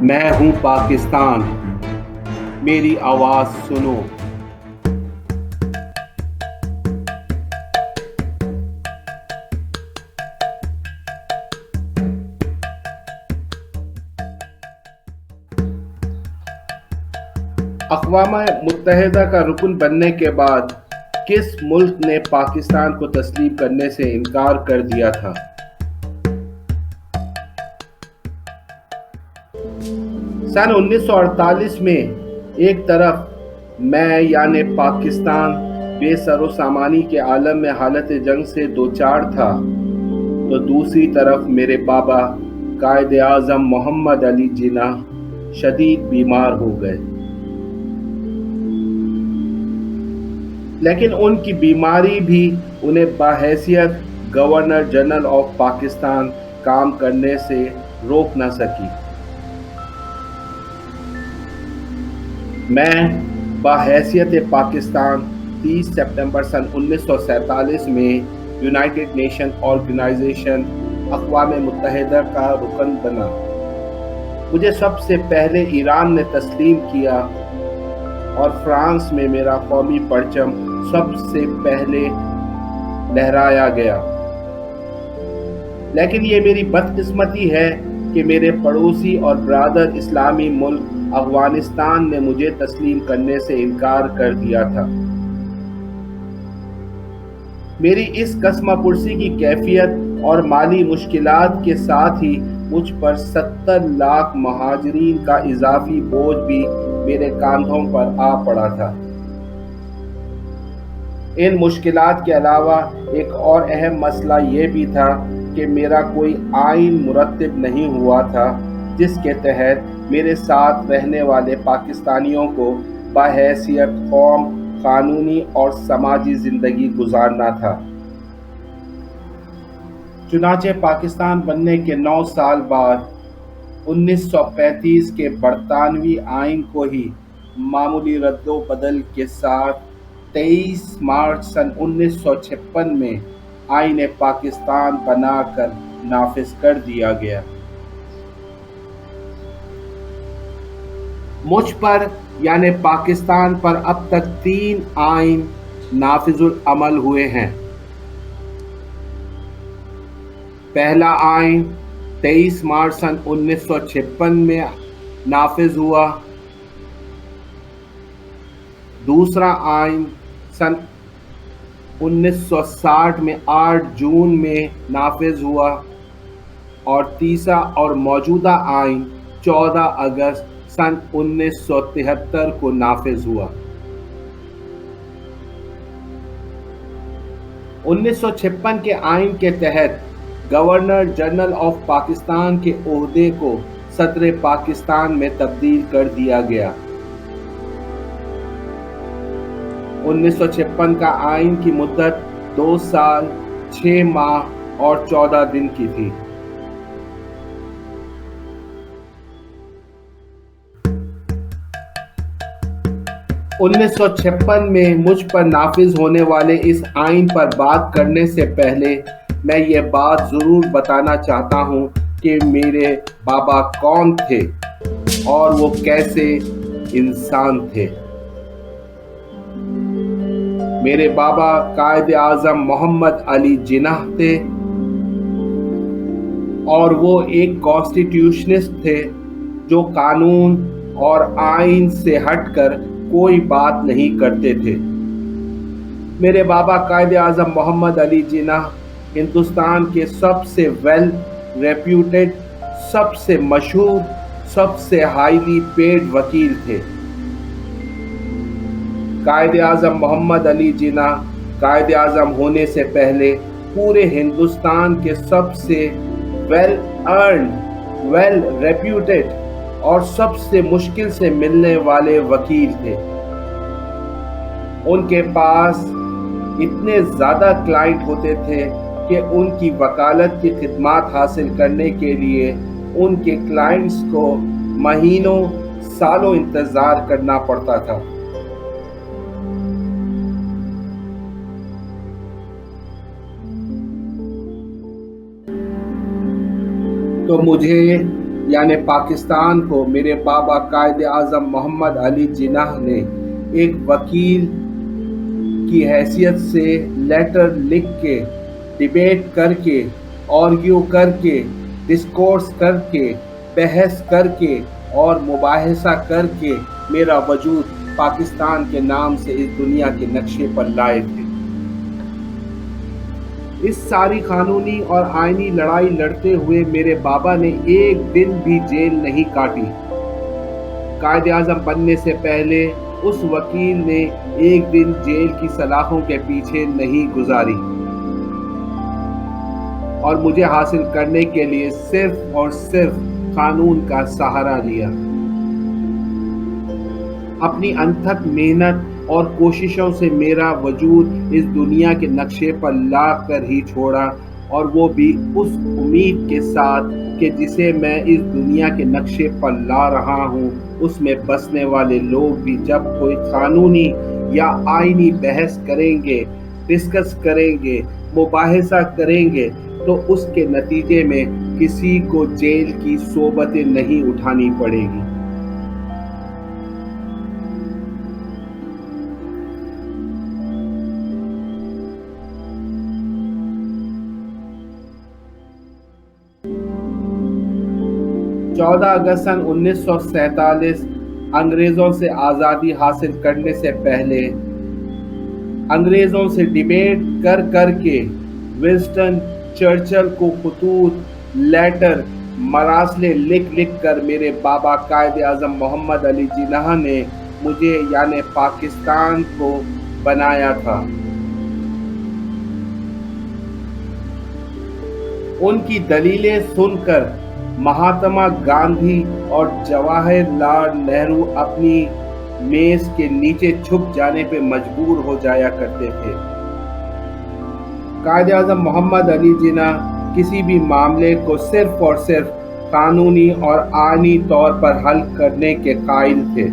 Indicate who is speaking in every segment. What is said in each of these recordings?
Speaker 1: میں ہوں پاکستان، میری آواز سنو۔ اقوام متحدہ کا رکن بننے کے بعد کس ملک نے پاکستان کو تسلیم کرنے سے انکار کر دیا تھا؟ سن 1948 میں ایک طرف میں یعنی پاکستان بے سر و سامانی کے عالم میں حالت جنگ سے دوچار تھا تو دوسری طرف میرے بابا قائد اعظم محمد علی جناح شدید بیمار ہو گئے، لیکن ان کی بیماری بھی انہیں بحیثیت گورنر جنرل آف پاکستان کام کرنے سے روک نہ سکی۔ میں بحیثیت پاکستان 30 سپٹمبر سن 1947 میں یونائٹڈ نیشن آرگنائزیشن اقوام متحدہ کا رکن بنا۔ مجھے سب سے پہلے ایران نے تسلیم کیا اور فرانس میں میرا قومی پرچم سب سے پہلے لہرایا گیا، لیکن یہ میری بدقسمتی ہے کہ میرے پڑوسی اور برادر اسلامی ملک افغانستان نے مجھے تسلیم کرنے سے انکار کر دیا تھا۔ میری اس قسمہ پرسی کی کیفیت اور مالی مشکلات کے ساتھ ہی مجھ پر 70 لاکھ مہاجرین کا اضافی بوجھ بھی میرے کاندھوں پر آ پڑا تھا۔ ان مشکلات کے علاوہ ایک اور اہم مسئلہ یہ بھی تھا کہ میرا کوئی آئین مرتب نہیں ہوا تھا جس کے تحت میرے ساتھ رہنے والے پاکستانیوں کو بحیثیت قوم قانونی اور سماجی زندگی گزارنا تھا۔ چنانچہ پاکستان بننے کے 9 سال بعد 1935 کے برطانوی آئین کو ہی معمولی رد و بدل کے ساتھ 23 مارچ سن 1956 میں آئین پاکستان بنا کر نافذ کر دیا گیا۔ مجھ پر یعنی پاکستان پر اب تک 3 آئین نافذ العمل ہوئے ہیں۔ پہلا آئین 23 مارچ سن 1956 میں نافذ ہوا۔ دوسرا آئین سن 1960 میں 8 جون میں نافذ ہوا اور تیسرا اور موجودہ آئین 14 اگست سن 1973 کو نافذ ہوا۔ 1956 کے آئین کے تحت گورنر جنرل آف پاکستان کے عہدے کو صدر پاکستان میں تبدیل کر دیا گیا۔ 1956 کا آئین کی مدت 2 سال 6 ماہ اور 14 دن کی تھی۔ انیس سو 56 میں مجھ پر نافذ ہونے والے اس آئین پر بات کرنے سے پہلے میں یہ بات ضرور بتانا چاہتا ہوں کہ میرے بابا کون تھے اور وہ کیسے انسان تھے۔ میرے بابا قائد اعظم محمد علی جناح تھے اور وہ ایک کانسٹیٹیوشنسٹ تھے جو قانون اور آئین سے ہٹ کر کوئی بات نہیں کرتے تھے۔ میرے بابا قائد اعظم محمد علی جناح ہندوستان کے سب سے ویل ریپیوٹیڈ، سب سے مشہور، سب سے ہائیلی پیڈ وکیل تھے۔ قائد اعظم محمد علی جناح قائد اعظم ہونے سے پہلے پورے ہندوستان کے سب سے ویل ارنڈ، ویل ریپیوٹیڈ اور سب سے مشکل سے ملنے والے وکیل تھے۔ ان کے پاس اتنے زیادہ کلائنٹ ہوتے تھے کہ ان کی وکالت کی خدمات حاصل کرنے کے لیے ان کے کلائنٹس کو مہینوں سالوں انتظار کرنا پڑتا تھا۔ تو مجھے یعنی پاکستان کو میرے بابا قائد اعظم محمد علی جناح نے ایک وکیل کی حیثیت سے لیٹر لکھ کے، ڈیبیٹ کر کے، آرگیو کر کے، ڈسکورس کر کے، بحث کر کے اور مباحثہ کر کے میرا وجود پاکستان کے نام سے اس دنیا کے نقشے پر لائے تھے۔ اس ساری قانونی اور آئینی لڑائی لڑتے ہوئے میرے بابا نے ایک دن بھی جیل نہیں کاٹی۔ قائد اعظم بننے سے پہلے اس وکیل نے ایک دن جیل کی سلاخوں کے پیچھے نہیں گزاری اور مجھے حاصل کرنے کے لیے صرف اور صرف قانون کا سہارا لیا۔ اپنی انتھک محنت اور کوششوں سے میرا وجود اس دنیا کے نقشے پر لا کر ہی چھوڑا، اور وہ بھی اس امید کے ساتھ کہ جسے میں اس دنیا کے نقشے پر لا رہا ہوں اس میں بسنے والے لوگ بھی جب کوئی قانونی یا آئینی بحث کریں گے، ڈسکس کریں گے، مباحثہ کریں گے تو اس کے نتیجے میں کسی کو جیل کی صحبتیں نہیں اٹھانی پڑے گی۔ چودہ اگست سن 1947 انگریزوں سے آزادی حاصل کرنے سے پہلے انگریزوں سے ڈیبیٹ کر کر کے ونسٹن چرچل کو خطوط، لیٹر، مراسلے لکھ لکھ کر میرے بابا قائد اعظم محمد علی جناح نے مجھے یعنی پاکستان کو بنایا تھا۔ ان کی دلیلیں سن کر مہاتما گاندھی اور جواہر لال نہرو اپنی میز کے نیچے چھپ جانے پہ مجبور ہو جایا کرتے تھے۔ قائد اعظم محمد علی جناح کسی بھی معاملے کو صرف اور صرف قانونی اور آئینی طور پر حل کرنے کے قائل تھے۔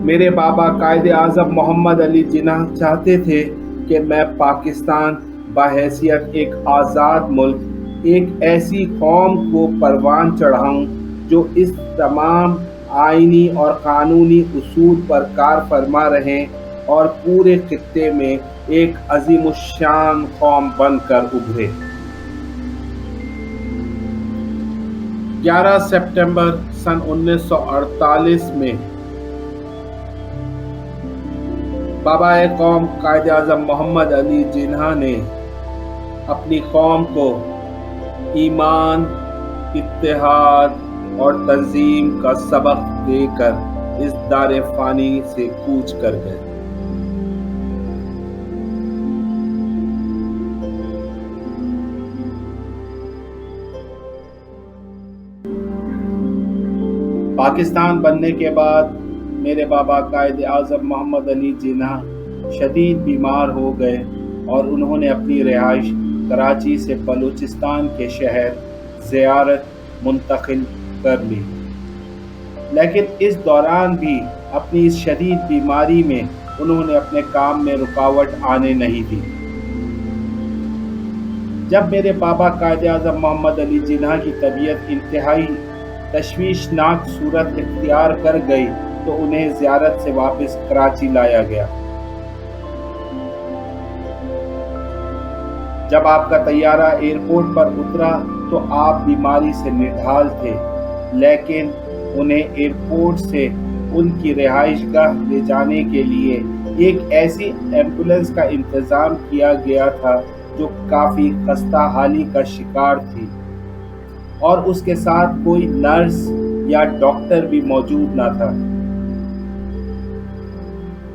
Speaker 1: میرے بابا قائد اعظم محمد علی جناح چاہتے تھے کہ میں پاکستان بحیثیت ایک آزاد ملک ایک ایسی قوم کو پروان چڑھاؤں جو اس تمام آئینی اور قانونی اصول پر کار فرما رہیں اور پورے خطے میں ایک عظیم الشان قوم بن کر ابھرے۔ 11 سپٹمبر سن 1948 میں بابا قوم قائد اعظم محمد علی جناح نے اپنی قوم کو ایمان، اتحاد اور تنظیم کا سبق دے کر اس دار فانی سے کوچ کر گئے۔ پاکستان بننے کے بعد میرے بابا قائد اعظم محمد علی جناح شدید بیمار ہو گئے اور انہوں نے اپنی رہائش کراچی سے بلوچستان کے شہر زیارت منتقل کر لی، لیکن اس دوران بھی اپنی اس شدید بیماری میں انہوں نے اپنے کام میں رکاوٹ آنے نہیں دی۔ جب میرے بابا قائد اعظم محمد علی جناح کی طبیعت انتہائی تشویشناک صورت اختیار کر گئی تو انہیں زیارت سے واپس کراچی لایا گیا۔ جب آپ کا طیارہ ایئرپورٹ پر اترا تو آپ بیماری سے نڈھال تھے، لیکن انہیں ایئرپورٹ سے ان کی رہائش گاہ لے جانے کے لیے ایک ایسی ایمبولینس کا انتظام کیا گیا تھا جو کافی خستہ حالی کا شکار تھی، اور اس کے ساتھ کوئی نرس یا ڈاکٹر بھی موجود نہ تھا۔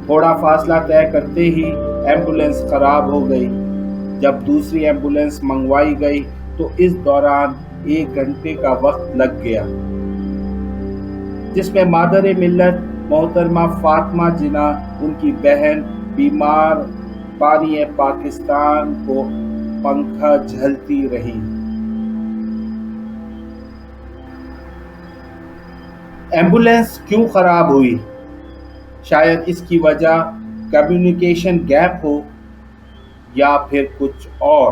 Speaker 1: تھوڑا فاصلہ طے کرتے ہی ایمبولینس خراب ہو گئی۔ جب دوسری ایمبولینس منگوائی گئی تو اس دوران 1 گھنٹے کا وقت لگ گیا، جس میں مادر ملت محترمہ فاطمہ جناح، ان کی بہن، بیمار بانی پاکستان کو پنکھا جھلتی رہی۔ ایمبولینس کیوں خراب ہوئی؟ شاید اس کی وجہ کمیونیکیشن گیپ ہو یا پھر کچھ اور۔